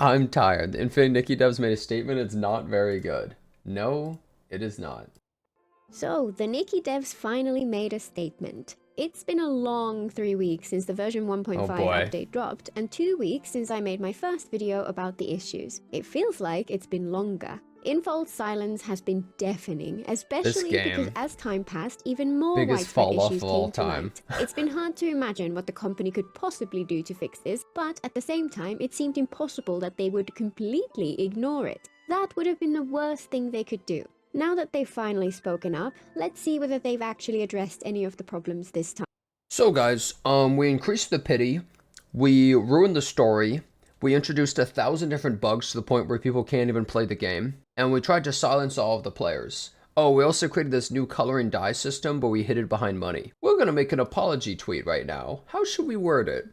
I'm tired. The Infinite Nikki devs made a statement. It's not very good. No, it is not. So, the Nikki devs finally made a statement. It's been a long 3 weeks since the version 1.5 update dropped, and 2 weeks since I made my first video about the issues. It feels like it's been longer. Invol's silence has been deafening, especially because as time passed, even more widespread issues came to light. It's been hard to imagine what the company could possibly do to fix this, but at the same time, it seemed impossible that they would completely ignore it. That would have been the worst thing they could do. Now that they've finally spoken up, let's see whether they've actually addressed any of the problems this time. So guys, we increased the pity, we ruined the story, we introduced 1,000 different bugs to the point where people can't even play the game, and we tried to silence all of the players. Oh, we also created this new color and dye system, but we hid it behind money. We're gonna make an apology tweet right now. How should we word it?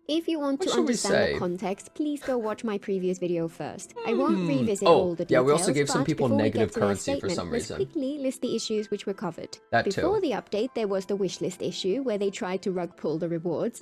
If you want to understand the context, please go watch my previous video first. I won't revisit all the details, yeah, we also gave some people negative currency for some reason. Let's quickly list the issues which were covered. Before the update, there was the wishlist issue, where they tried to rug pull the rewards.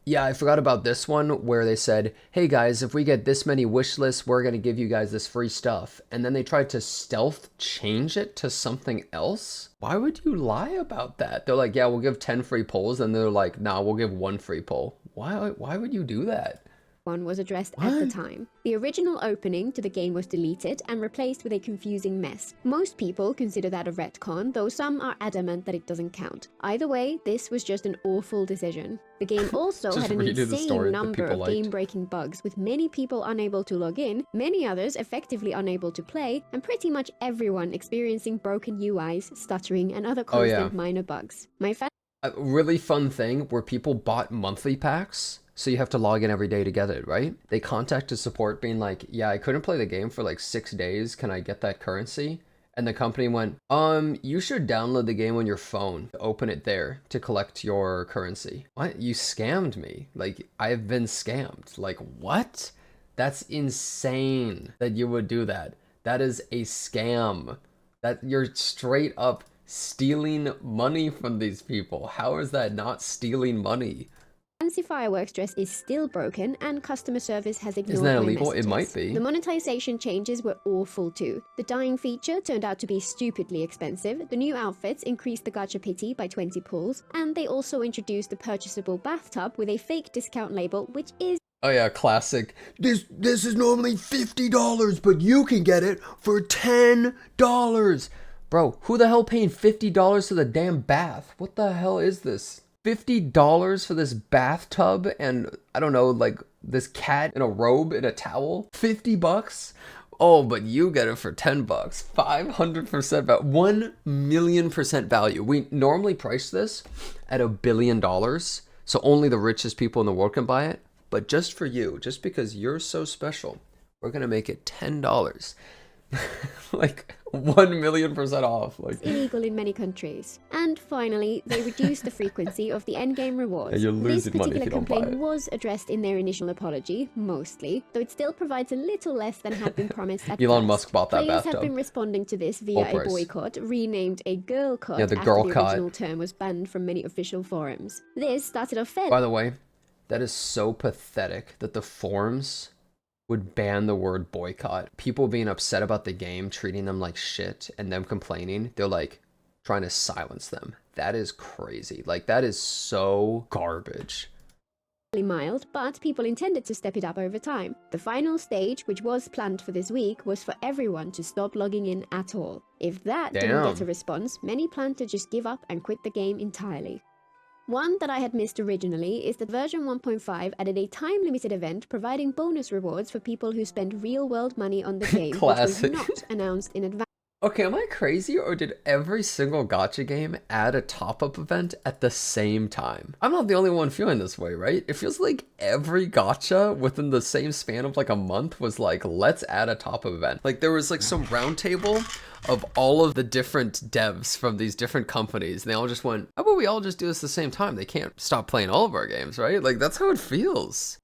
Yeah, I forgot about this one where they said, hey guys, if we get this many wish lists, we're going to give you guys this free stuff. And then they tried to stealth change it to something else. Why would you lie about that? They're like, yeah, we'll give 10 free polls. And they're like, nah, we'll give 1 free poll. Why would you do that? One was addressed at the time. The original opening to the game was deleted and replaced with a confusing mess. Most people consider that a retcon, though some are adamant that it doesn't count. Either way, this was just an awful decision. The game also had an insane number of game-breaking bugs, with many people unable to log in, many others effectively unable to play, and pretty much everyone experiencing broken UIs, stuttering, and other constant minor bugs. A really fun thing where people bought monthly packs. So you have to log in every day to get it, right? They contacted support being like, yeah, I couldn't play the game for like 6 days. Can I get that currency? And the company went, you should download the game on your phone, open it there to collect your currency. What? You scammed me. Like, I've been scammed. Like, what? That's insane that you would do that. That is a scam. That you're straight up stealing money from these people. How is that not stealing money? Fancy Fireworks dress is still broken, and customer service has ignored Isn't that my illegal? messages. It might be. The monetization changes were awful too. The dyeing feature turned out to be stupidly expensive, the new outfits increased the gacha pity by 20 pulls, and they also introduced a purchasable bathtub with a fake discount label, which is... Oh yeah, classic. This is normally $50, but you can get it for $10. Bro, who the hell paying $50 for the damn bath? What the hell is this? $50 for this bathtub and, I don't know, like this cat in a robe and a towel? 50 bucks? Oh, but you get it for 10 bucks. 500% value. 1 million% value. We normally price this at $1 billion, so only the richest people in the world can buy it. But just for you, just because you're so special, we're gonna make it $10. Like 1,000,000% off. Like, it's illegal in many countries. And finally, they reduced the frequency of the endgame rewards. You're losing money if you don't buy it. This particular complaint was addressed in their initial apology, mostly, though it still provides a little less than had been promised at Elon first. Musk bought that Players bathtub. have been responding to this via a boycott, renamed a girl cut Yeah, the after girl the cut. original term was banned from many official forums. This started off fairly... By the way, that is so pathetic that the forums would ban the word boycott. People being upset about the game, treating them like shit, and them complaining, they're like trying to silence them. That is crazy. Like, that is so garbage. Mild, but people intended to step it up over time. The final stage, which was planned for this week, was for everyone to stop logging in at all. If that didn't get a response, many planned to just give up and quit the game entirely. One that I had missed originally is that version 1.5 added a time-limited event providing bonus rewards for people who spend real-world money on the game, which was not announced in advance. Okay, am I crazy, or did every single gacha game add a top-up event at the same time? I'm not the only one feeling this way, right? It feels like every gacha within the same span of like a month was like, let's add a top-up event. Like, there was like some roundtable of all of the different devs from these different companies, and they all just went, how about we all just do this at the same time? They can't stop playing all of our games, right? Like, that's how it feels.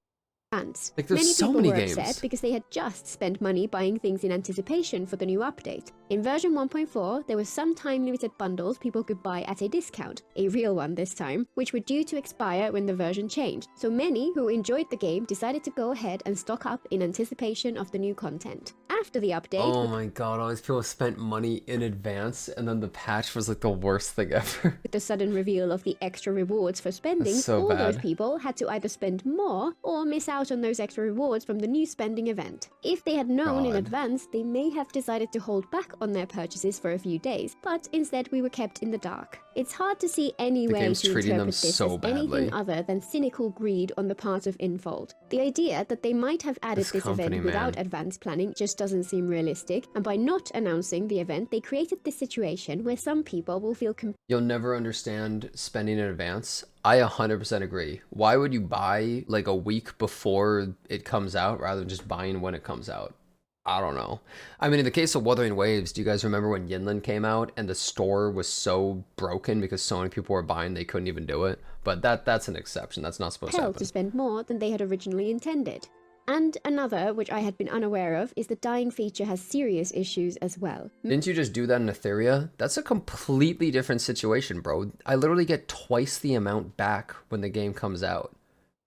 advance. Like, there's Many so people many were games. upset because they had just spent money buying things in anticipation for the new update. In version 1.4, there were some time-limited bundles people could buy at a discount, a real one this time, which were due to expire when the version changed. So many who enjoyed the game decided to go ahead and stock up in anticipation of the new content. After the update, Oh my god, all these people spent money in advance, and then the patch was like the worst thing ever. with the sudden reveal of the extra rewards for spending, That's so all those bad. people had to either spend more or miss out on those extra rewards from the new spending event. If they had known in God. advance, they may have decided to hold back on their purchases for a few days, but instead we were kept in the dark. It's hard to see any The way game's to treating them interpret this so as badly. anything other than cynical greed on the part of Infold. The idea that they might have added This this company, event without man. advanced planning just doesn't seem realistic, and by not announcing the event, they created this situation where some people will feel You'll never understand spending in advance. I 100% agree. Why would you buy like a week before it comes out rather than just buying when it comes out? I don't know. I mean, in the case of Wuthering Waves, do you guys remember when Yinland came out and the store was so broken because so many people were buying they couldn't even do it? But that's an exception. That's not supposed to compelled happen. to spend more than they had originally intended. And another, which I had been unaware of, is the dying feature has serious issues as well. Didn't you just do that in Etheria? That's a completely different situation, bro. I literally get twice the amount back when the game comes out.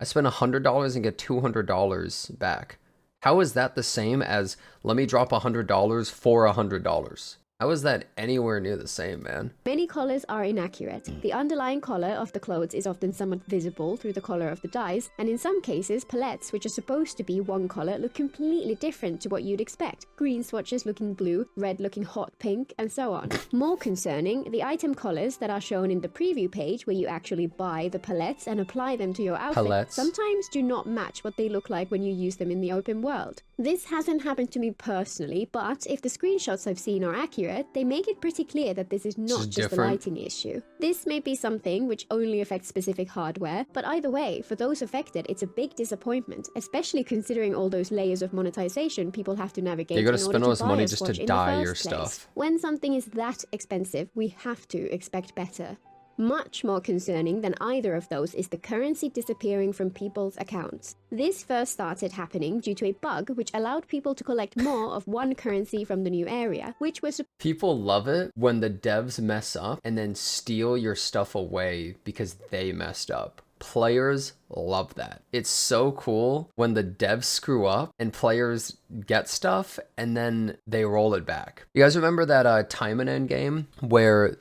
I spend $100 and get $200 back. How is that the same as let me drop $100 for $100? How is that anywhere near the same, man? Many collars are inaccurate. The underlying collar of the clothes is often somewhat visible through the collar of the dies, and in some cases, palettes, which are supposed to be one color, look completely different to what you'd expect. Green swatches looking blue, red looking hot pink, and so on. More concerning, the item collars that are shown in the preview page, where you actually buy the palettes and apply them to your outfit, Palettes? sometimes do not match what they look like when you use them in the open world. This hasn't happened to me personally, but if the screenshots I've seen are accurate, they make it pretty clear that this is not just a different. lighting issue. This may be something which only affects specific hardware, but either way, for those affected, it's a big disappointment, especially considering all those layers of monetization people have to navigate You gotta in order spend to all this buy money a just swatch to in the dye first your place. stuff. When something is that expensive, we have to expect better. Much more concerning than either of those is the currency disappearing from people's accounts. This first started happening due to a bug which allowed people to collect more of one currency from the new area, which was People love it when the devs mess up and then steal your stuff away because they messed up. Players love that. It's so cool when the devs screw up and players get stuff and then they roll it back. You guys remember that Time and End game where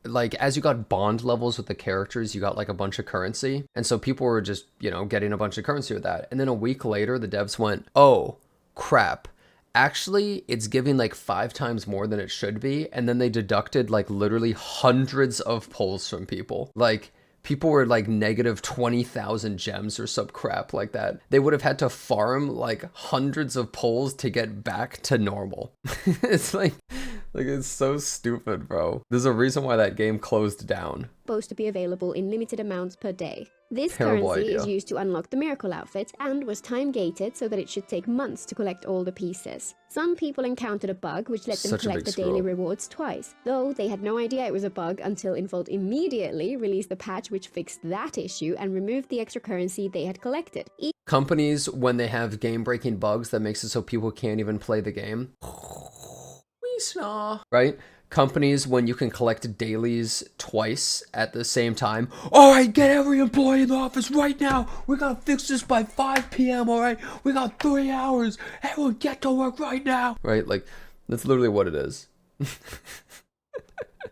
like as you got bond levels with the characters, you got like a bunch of currency, and so people were just, you know, getting a bunch of currency with that, and then a week later the devs went, oh crap, actually it's giving like 5 times more than it should be, and then they deducted like literally hundreds of pulls from people. Like people were like negative 20,000 gems or some crap like that. They would have had to farm like hundreds of pulls to get back to normal. It's like it's so stupid, bro. There's a reason why that game closed down. supposed to be available in limited amounts per day. This Terrible currency is idea. used to unlock the miracle outfit and was time gated so that it should take months to collect all the pieces. Some people encountered a bug which let them Such a collect big the daily screw-up. rewards twice, though they had no idea it was a bug until Infold immediately released the patch which fixed that issue and removed the extra currency they had collected. Companies, when they have game-breaking bugs that makes it so people can't even play the game. Right? Companies, when you can collect dailies twice at the same time. All right, get every employee in the office right now. We gotta fix this by 5 p.m., all right? We got 3 hours. Everyone get to work right now. Right? Like, that's literally what it is.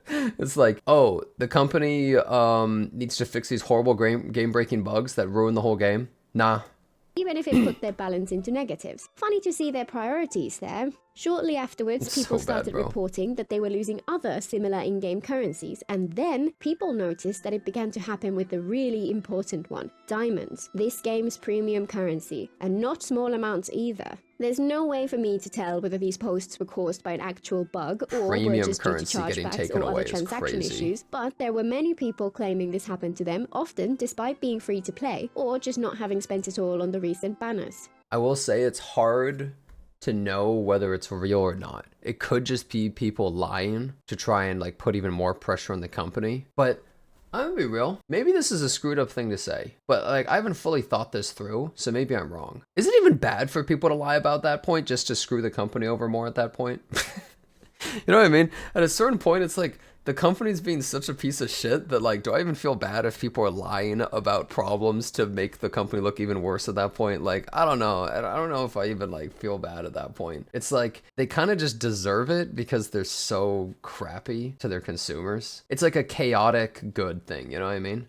It's like, oh, the company needs to fix these horrible game-breaking bugs that ruin the whole game. Nah. Even if it put their balance into negatives. Funny to see their priorities there. Shortly afterwards, It's people so bad, started bro. reporting that they were losing other similar in-game currencies, and then people noticed that it began to happen with the really important one, diamonds, this game's premium currency, and not small amounts either. There's no way for me to tell whether these posts were caused by an actual bug or were Premium just due to currency getting chargebacks taken or away other is transaction crazy. issues, but there were many people claiming this happened to them, often despite being free to play, or just not having spent it all on the recent banners. I will say it's hard to know whether it's real or not. It could just be people lying to try and like put even more pressure on the company. But I'm gonna be real. Maybe this is a screwed up thing to say, but like I haven't fully thought this through, so maybe I'm wrong. Is it even bad for people to lie about that point just to screw the company over more at that point? You know what I mean? At a certain point, it's like the company's being such a piece of shit that like, do I even feel bad if people are lying about problems to make the company look even worse at that point? Like, I don't know. I don't know if I even like feel bad at that point. It's like they kind of just deserve it because they're so crappy to their consumers. It's like a chaotic good thing. You know what I mean?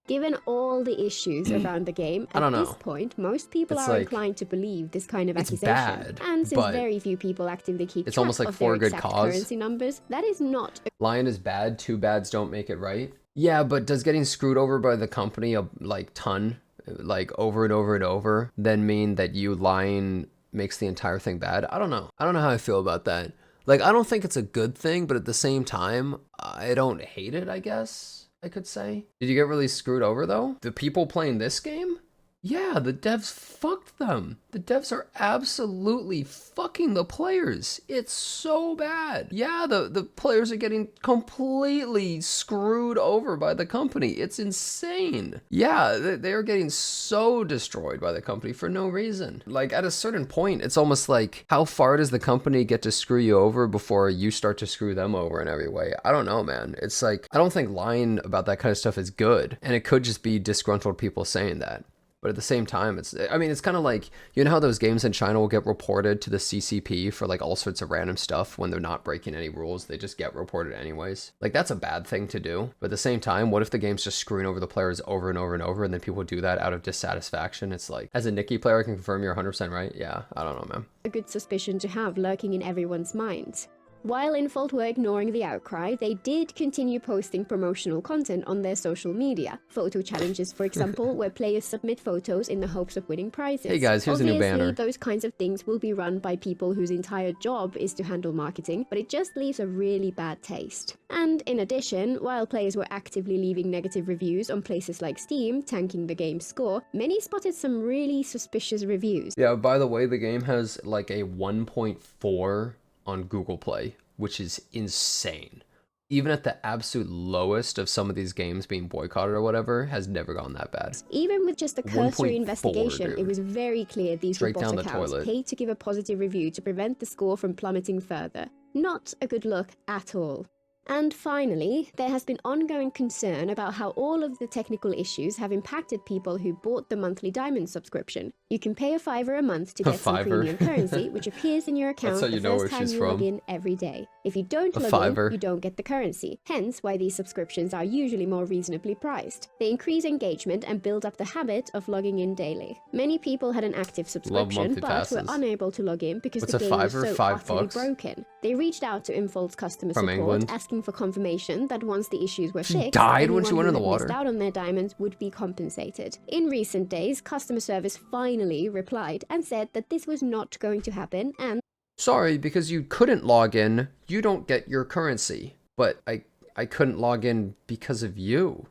Given all the issues around the game, I don't at this know. point, most people It's are like, inclined to believe this kind of it's accusation. bad, And since but very few people actively keep it's track almost like of for their a good exact cause. currency numbers, that is not a Lying is bad. Two bads don't make it right. Yeah, but does getting screwed over by the company a like ton, like over and over and over, then mean that you lying makes the entire thing bad? I don't know. I don't know how I feel about that. Like, I don't think it's a good thing, but at the same time, I don't hate it, I guess I could say. Did you get really screwed over though? The people playing this game? Yeah, the devs fucked them. The devs are absolutely fucking the players. It's so bad. Yeah, the players are getting completely screwed over by the company. It's insane. Yeah, they are getting so destroyed by the company for no reason. Like, at a certain point, it's almost like, how far does the company get to screw you over before you start to screw them over in every way? I don't know, man. It's like, I don't think lying about that kind of stuff is good. And it could just be disgruntled people saying that. But at the same time, it's kind of like, you know how those games in China will get reported to the CCP for like all sorts of random stuff when they're not breaking any rules, they just get reported anyways. Like, that's a bad thing to do. But at the same time, what if the game's just screwing over the players over and over and over, and then people do that out of dissatisfaction? It's like, as a Nikki player, I can confirm you're 100% right. Yeah, I don't know, man. good suspicion to have lurking in everyone's minds. While Infold were ignoring the outcry, they did continue posting promotional content on their social media. Photo challenges, for example, where players submit photos in the hopes of winning prizes. Hey guys, here's a new banner. Obviously, those kinds of things will be run by people whose entire job is to handle marketing, but it just leaves a really bad taste. And in addition, while players were actively leaving negative reviews on places like Steam, tanking the game's score, many spotted some really suspicious reviews. Yeah, by the way, the game has like a 1.4 on Google Play, which is insane. Even at the absolute lowest of some of these games being boycotted or whatever, has never gone that bad. Even with just a cursory investigation, dude. It was very clear these were Straight bot down the accounts toilet. paid to give a positive review to prevent the score from plummeting further. Not a good look at all. And finally, there has been ongoing concern about how all of the technical issues have impacted people who bought the monthly Diamond subscription. You can pay a $5 a month to get some premium currency, which appears in your account the first time you log in every day. If you don't log in, you don't get the currency, hence why these subscriptions are usually more reasonably priced. They increase engagement and build up the habit of logging in daily. Many people had an active subscription, but were unable to log in because the game was so utterly broken. They reached out to Infold's customer support, asking for confirmation that once the issues were fixed, died when she went in the water. Missed out on their diamonds would be compensated. In recent days, customer service finally replied and said that this was not going to happen, and sorry, because you couldn't log in, you don't get your currency. But I couldn't log in because of you.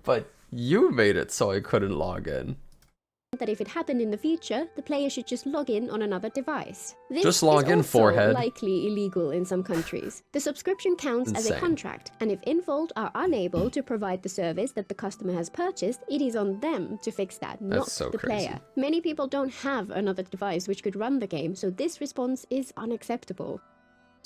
But you made it so I couldn't log in. That if it happened in the future, the player should just log in on another device. This just log in, forehead. Likely illegal in some countries. The subscription counts as a contract, and if Infold are unable to provide the service that the customer has purchased, it is on them to fix that, not the player. Many people don't have another device which could run the game, so this response is unacceptable.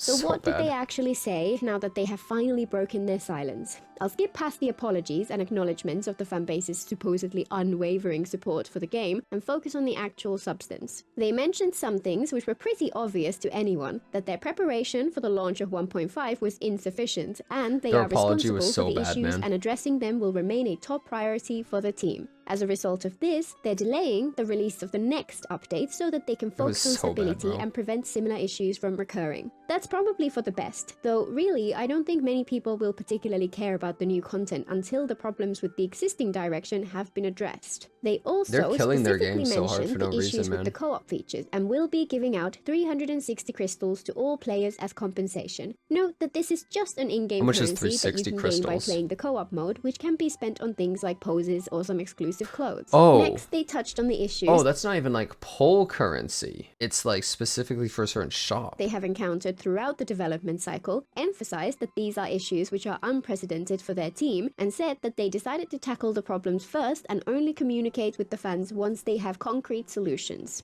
So what did they actually say now that they have finally broken their silence? I'll skip past the apologies and acknowledgements of the fanbase's supposedly unwavering support for the game and focus on the actual substance. They mentioned some things which were pretty obvious to anyone, that their preparation for the launch of 1.5 was insufficient, and they are responsible for the issues and addressing them will remain a top priority for the team. As a result of this, they're delaying the release of the next update so that they can focus on stability and prevent similar issues from recurring. That's probably for the best, though really I don't think many people will particularly care about the new content until the problems with the existing direction have been addressed. They also They're killing their specifically game so hard mentioned for no the issues reason, with the man. co-op features and will be giving out 360 crystals to all players as compensation. Note that this is just an How in-game much is currency that you 360 can gain by crystals? playing the co-op mode, which can be spent on things like poses or some exclusive clothes. Oh. Next, they touched on the issues Oh, that's not even like poll currency. It's like specifically for a certain shop. they have encountered throughout the development cycle, emphasized that these are issues which are unprecedented for their team, and said that they decided to tackle the problems first and only communicate with the fans once they have concrete solutions.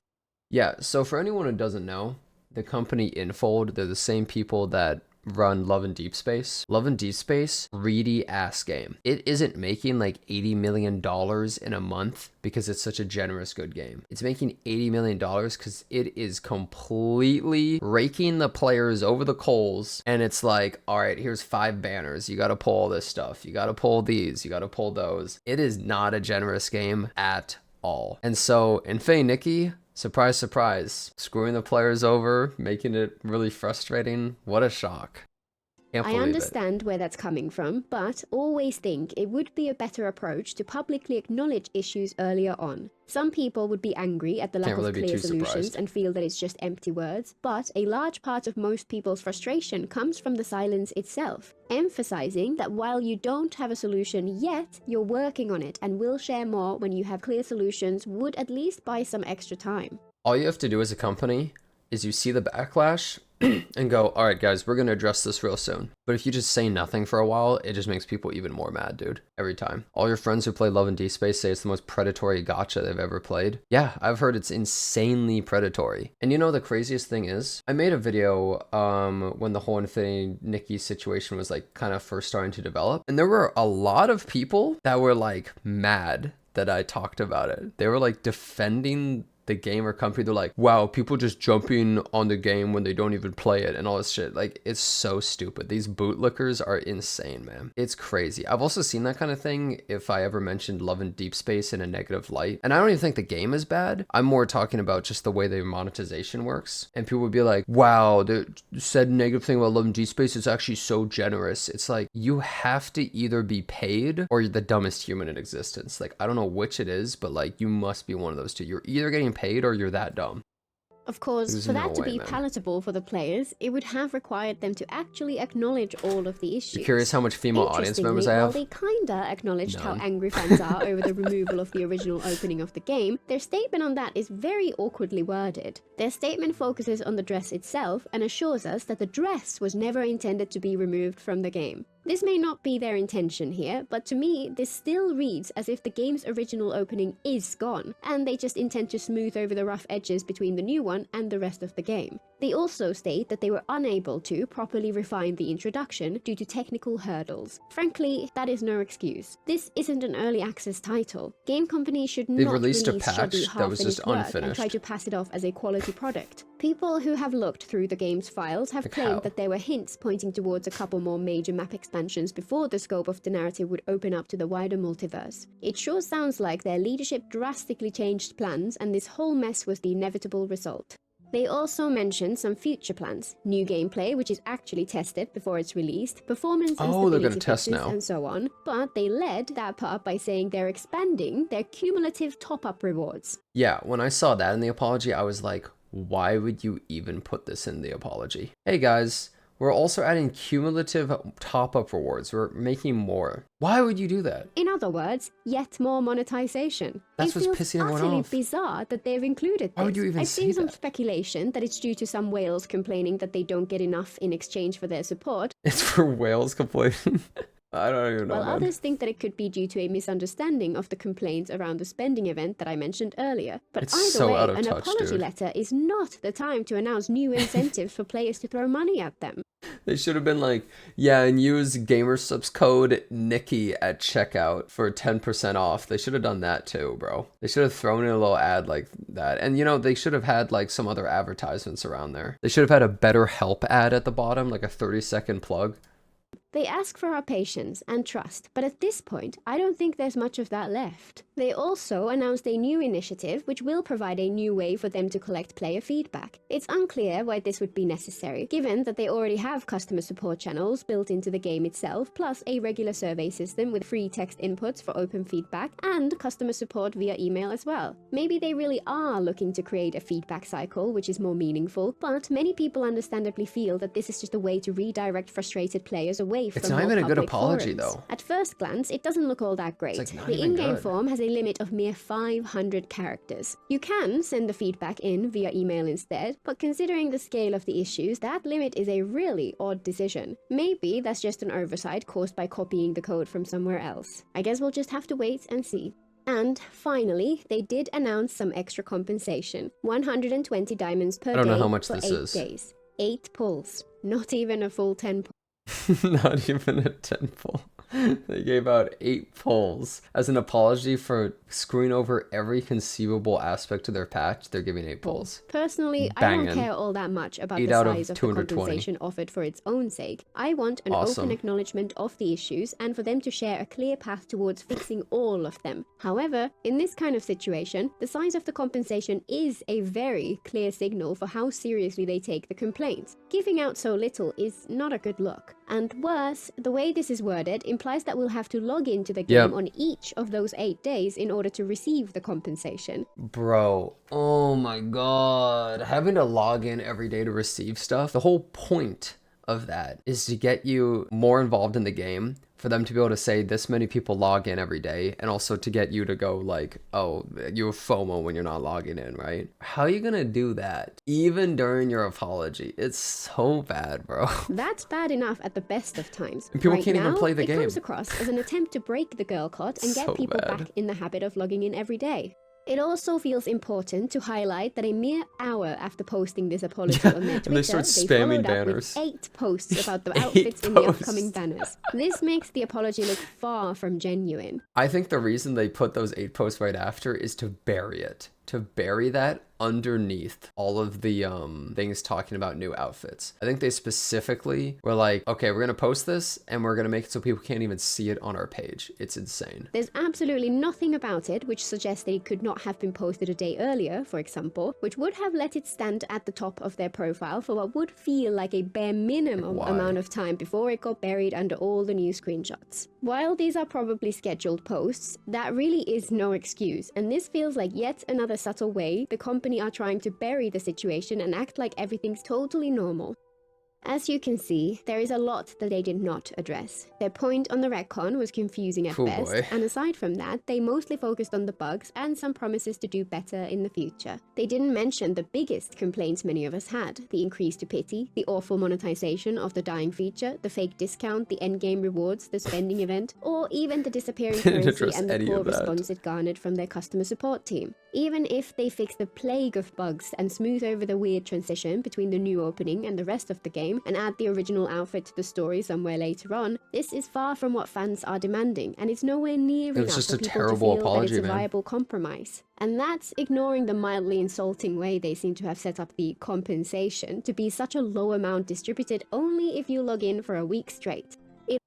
Yeah, so for anyone who doesn't know, the company Infold, they're the same people that run Love and Deep Space. Love and Deep Space, greedy ass game. It isn't making like $80 million in a month because it's such a generous good game. It's making $80 million because it is completely raking the players over the coals, and it's like, all right, here's 5 banners. You got to pull all this stuff. You got to pull these. You got to pull those. It is not a generous game at all. And so in Faye Nikki, surprise, surprise, screwing the players over, making it really frustrating. What a shock. Can't I believe understand where that's coming from, but always think it would be a better approach to publicly acknowledge issues earlier on. Some people would be angry at the lack Can't really of be clear too solutions surprised. and feel that it's just empty words, but a large part of most people's frustration comes from the silence itself, emphasizing that while you don't have a solution yet, you're working on it and will share more when you have clear solutions would at least buy some extra time. All you have to do as a company is you see the backlash and go, all right, guys, we're going to address this real soon. But if you just say nothing for a while, it just makes people even more mad, dude. Every time. All your friends who play Love and Deep Space say it's the most predatory gacha they've ever played. Yeah, I've heard it's insanely predatory. And you know the craziest thing is? I made a video when the whole Infinity Nikki situation was like kind of first starting to develop. And there were a lot of people that were like mad that I talked about it. They were like defending the game or company. They're like, wow, people just jumping on the game when they don't even play it and all this shit. Like, it's so stupid. These bootlickers are insane, man. It's crazy. I've also seen that kind of thing if I ever mentioned Love and Deep Space in a negative light. And I don't even think the game is bad. I'm more talking about just the way their monetization works. And people would be like, wow, they said negative thing about Love and Deep Space. It's actually so generous. It's like, you have to either be paid or you're the dumbest human in existence. Like, I don't know which it is, but like, you must be one of those two. You're either getting paid or you're that dumb. Of course, There's for no that to way, be man. palatable for the players, it would have required them to actually acknowledge all of the issues. You curious how much female audience members I While have? they kinda acknowledged None. how angry fans are over the removal of the original opening of the game, their statement on that is very awkwardly worded. Their statement focuses on the dress itself and assures us that the dress was never intended to be removed from the game. This may not be their intention here, but to me, this still reads as if the game's original opening is gone, and they just intend to smooth over the rough edges between the new one and the rest of the game. They also state that they were unable to properly refine the introduction due to technical hurdles. Frankly, that is no excuse. This isn't an early access title. Game companies should They not released a release patch shoddy that was just half-finished work and unfinished. try to pass it off as a quality product. People who have looked through the game's files have Like claimed how? that there were hints pointing towards a couple more major map expansions before the scope of the narrative would open up to the wider multiverse. It sure sounds like their leadership drastically changed plans, and this whole mess was the inevitable result. They also mentioned some future plans, new gameplay which is actually tested before it's released, performance and Oh, they're stability gonna test fixes now. and so on, but they led that part by saying they're expanding their cumulative top-up rewards. Yeah, when I saw that in the apology, I was like, why would you even put this in the apology? Hey guys, we're also adding cumulative top-up rewards. We're making more. Why would you do that? In other words, yet more monetization. That's it what's feels pissing everyone utterly off. bizarre that they've included this. Why would you even I've say seen some that? speculation that it's due to some whales complaining that they don't get enough in exchange for their support, It's for whales complaining. I don't even know, while man. others think that it could be due to a misunderstanding of the complaints around the spending event that I mentioned earlier. But It's either so way, out of an touch, apology dude. letter is not the time to announce new incentives for players to throw money at them. They should have been like, yeah, and use GamerSubs code Nikki at checkout for 10% off. They should have done that too, bro. They should have thrown in a little ad like that. And you know, they should have had like some other advertisements around there. They should have had a better help ad at the bottom, like a 30-second plug. They ask for our patience and trust, but at this point, I don't think there's much of that left. They also announced a new initiative which will provide a new way for them to collect player feedback. It's unclear why this would be necessary, given that they already have customer support channels built into the game itself, plus a regular survey system with free text inputs for open feedback, and customer support via email as well. Maybe they really are looking to create a feedback cycle which is more meaningful, but many people understandably feel that this is just a way to redirect frustrated players away from It's not even a good apology, forums. though. At first glance, it doesn't look all that great. It's like not the even in-game good. form has a limit of mere 500 characters. You can send the feedback in via email instead, but considering the scale of the issues, that limit is a really odd decision. Maybe that's just an oversight caused by copying the code from somewhere else. I guess we'll just have to wait and see. And finally, they did announce some extra compensation. 120 diamonds per day I don't know how much for this 8 is. days. 8 pulls. Not even a full 10 pulls. Not even a 10 pull. They gave out 8 pulls. As an apology for screwing over every conceivable aspect of their patch, they're giving 8 pulls. Personally, Bangin'. I don't care all that much about 8 the out of size of the 220. compensation offered for its own sake. I want an Awesome. open acknowledgement of the issues and for them to share a clear path towards fixing all of them. However, in this kind of situation, the size of the compensation is a very clear signal for how seriously they take the complaints. Giving out so little is not a good look. And worse, the way this is worded implies that we'll have to log into the game on each of those 8 days in order to receive the compensation. Bro, oh my god. Having to log in every day to receive stuff. The whole point of that is to get you more involved in the game, for them to be able to say this many people log in every day, and also to get you to go like, oh, you have FOMO when you're not logging in, right? How are you gonna do that even during your apology? It's so bad, bro. That's bad enough at the best of times. And people right can't now, even play the game. It comes across as an attempt to break the girl cot and get So people bad. back in the habit of logging in every day. It also feels important to highlight that a mere hour after posting this apology on their Twitter, and they start they spamming followed banners. up with 8 posts about the 8 outfits in the posts. upcoming banners. This makes the apology look far from genuine. I think the reason they put those 8 posts right after is to bury it. To bury that underneath all of the things talking about new outfits. I think they specifically were like, okay, we're gonna post this and we're gonna make it so people can't even see it on our page. It's insane. There's absolutely nothing about it which suggests that it could not have been posted a day earlier, for example, which would have let it stand at the top of their profile for what would feel like a bare minimum Why? amount of time before it got buried under all the new screenshots. While these are probably scheduled posts, that really is no excuse, and this feels like yet another subtle way the company are trying to bury the situation and act like everything's totally normal. As you can see, there is a lot that they did not address. Their point on the retcon was confusing at Oh best, boy. and aside from that, they mostly focused on the bugs and some promises to do better in the future. They didn't mention the biggest complaints many of us had: the increase stupidity, the awful monetization of the dying feature, the fake discount, the endgame rewards, the spending event, or even the disappearing Didn't currency address and the any poor of that. response it garnered from their customer support team. Even if they fix the plague of bugs and smooth over the weird transition between the new opening and the rest of the game, and add the original outfit to the story somewhere later on, this is far from what fans are demanding, and it's nowhere near It was enough just for a people terrible to feel apology, that it's a man. viable compromise. And that's ignoring the mildly insulting way they seem to have set up the compensation to be such a low amount distributed only if you log in for a week straight.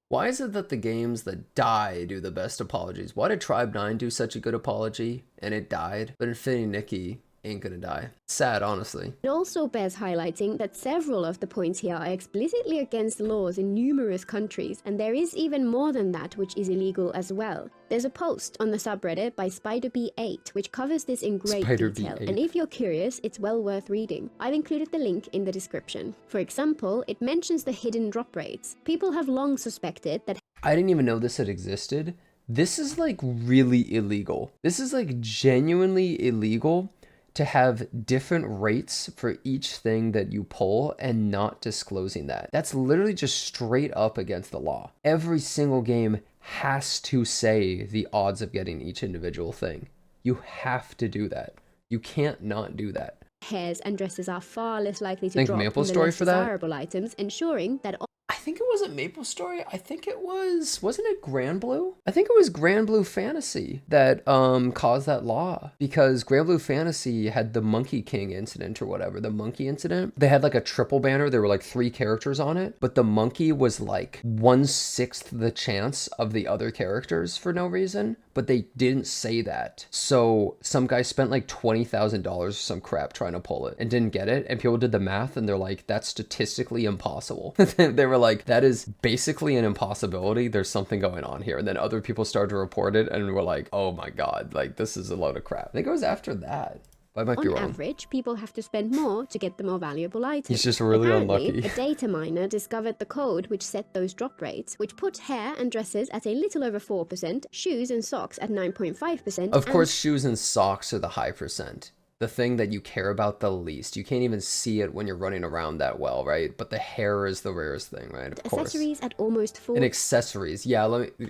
Why is it that the games that die do the best apologies? Why did Tribe 9 do such a good apology and it died, but Infinity Nikki ain't gonna die? Sad, honestly. It also bears highlighting that several of the points here are explicitly against laws in numerous countries, and there is even more than that which is illegal as well. There's a post on the subreddit by SpiderB8 which covers this in great detail, SpiderB8. and if you're curious, it's well worth reading. I've included the link in the description. For example, it mentions the hidden drop rates. People have long suspected that I didn't even know this had existed. This is like really illegal. This is like genuinely illegal to have different rates for each thing that you pull and not disclosing that. That's literally just straight up against the law. Every single game has to say the odds of getting each individual thing. You have to do that. You can't not do that. hairs and dresses are far less likely to Think drop Maple than the Story less for that? desirable items, ensuring that I think think it wasn't Maple Story. I think it wasn't it Grand Blue? I think it was Grand Blue Fantasy that caused that law, because Grand Blue Fantasy had the Monkey King incident or whatever, the monkey incident. They had like a triple banner. There were like 3 characters on it, but the monkey was like 1/6 the chance of the other characters for no reason, but they didn't say that. So some guy spent like $20,000 or some crap trying to pull it and didn't get it. And people did the math and they're like, that's statistically impossible. They were like, that is basically an impossibility. There's something going on here. And then other people started to report it and were like, oh my God, like this is a load of crap. I think it was after that. I might be wrong. On average, people have to spend more to get the more valuable items. He's just really unlucky. A data miner discovered the code which set those drop rates, which put hair and dresses at a little over 4%, shoes and socks at 9.5%. Of course, shoes and socks are the high percent. The thing that you care about the least. You can't even see it when you're running around that well, right? But the hair is the rarest thing, right? Of course. Accessories at almost 4%. And accessories, yeah,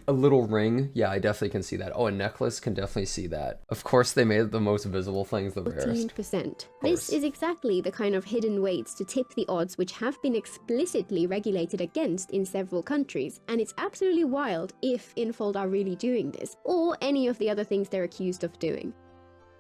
a little ring, yeah, I definitely can see that. Oh, a necklace, can definitely see that. Of course, they made the most visible things the rarest. 14%. This is exactly the kind of hidden weights to tip the odds which have been explicitly regulated against in several countries, and it's absolutely wild if Infold are really doing this, or any of the other things they're accused of doing.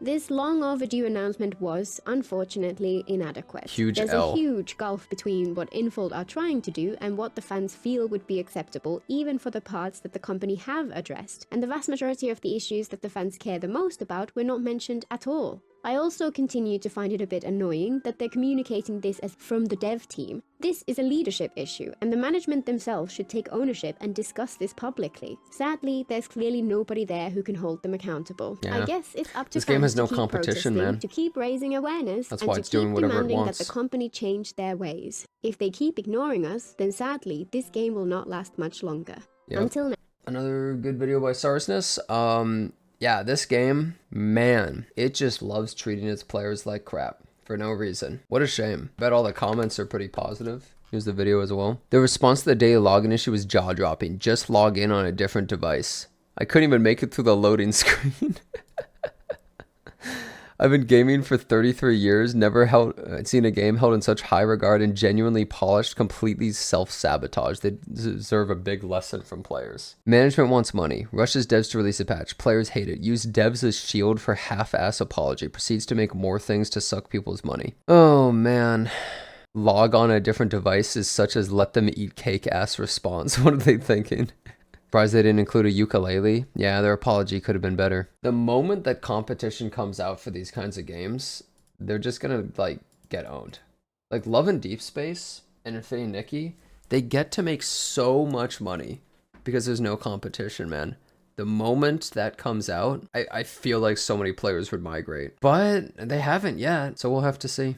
This long overdue announcement was, unfortunately, inadequate. There's a huge gulf between what Infold are trying to do and what the fans feel would be acceptable, even for the parts that the company have addressed. And the vast majority of the issues that the fans care the most about were not mentioned at all. I also continue to find it a bit annoying that they're communicating this as from the dev team. This is a leadership issue, and the management themselves should take ownership and discuss this publicly. Sadly, there's clearly nobody there who can hold them accountable. Yeah. I guess it's up to this game has no to keep competition, man. To keep raising awareness, That's and why to it's keep doing whatever it demanding that wants. the company change their ways. If they keep ignoring us, then sadly, this game will not last much longer. Yep. Until now. Another good video by Sarsness. Yeah, this game, man, it just loves treating its players like crap for no reason. What a shame. Bet all the comments are pretty positive. Here's the video as well. The response to the daily login issue was jaw-dropping. Just log in on a different device. I couldn't even make it through the loading screen. I've been gaming for 33 years, never seen a game held in such high regard and genuinely polished, completely self-sabotage. They deserve a big lesson from players. Management wants money, rushes devs to release a patch, players hate it, use devs as shield for half-ass apology, proceeds to make more things to suck people's money. Oh man. Log on a different device is such as let them eat cake ass response. What are they thinking? Surprised they didn't include a ukulele. Yeah, their apology could have been better. The moment that competition comes out for these kinds of games, they're just gonna like get owned. Like Love and Deep Space and Infinity Nikki, they get to make so much money because there's no competition, man. The moment that comes out, I feel like so many players would migrate, but they haven't yet, so we'll have to see.